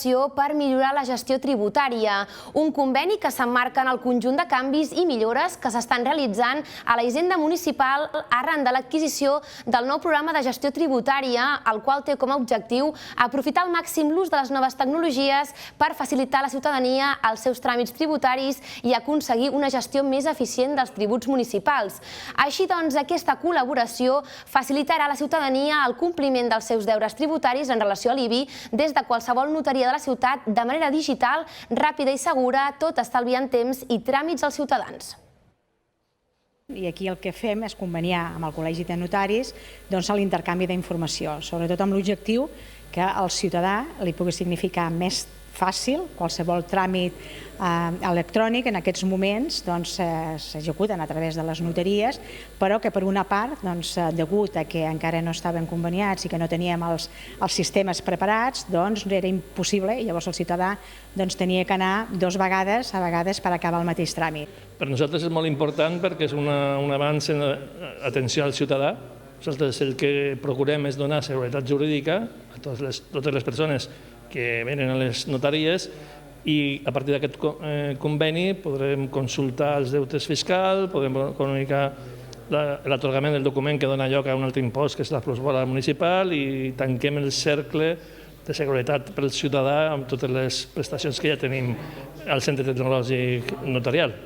col·laboració per millorar la gestió tributària, un conveni que s'emmarca en el conjunt de canvis i millores que s'estan realitzant a la Hisenda Municipal arran de l'adquisició del nou programa de gestió tributària, el qual té com a objectiu aprofitar al màxim l'ús de les noves tecnologies per facilitar a la ciutadania els seus tràmits tributaris i aconseguir una gestió més eficient dels tributs municipals. Així doncs, aquesta col·laboració facilitarà a la ciutadania el compliment dels seus deures tributaris en relació a l'IBI des de qualsevol notaria de la ciutat de manera digital, ràpida i segura, tot estalviant temps i tràmits als ciutadans. I aquí el que fem és conveniar amb el Col·legi de Notaris l'intercanvi d'informació, sobretot amb l'objectiu que al ciutadà li pugui significar més fàcil qualsevol tràmit electrònic. En aquests moments s'executen a través de les notaries, però que per una part, degut a que encara no estaven conveniats i que no teníem els sistemes preparats, era impossible i llavors el ciutadà tenia que anar dues vegades, a vegades per acabar el mateix tràmit. Per nosaltres és molt important perquè és un avanç en atenció al ciutadà. Nosaltres el que procurem és donar seguretat jurídica a totes les persones que venen a les notaries i a partir d'aquest conveni podrem consultar els deutes fiscals, podrem comunicar l'atorgament del document que dona lloc a un altre impost, que és la plusvàlua municipal, i tanquem el cercle de seguretat per al ciutadà amb totes les prestacions que ja tenim al Centre Tecnològic Notarial.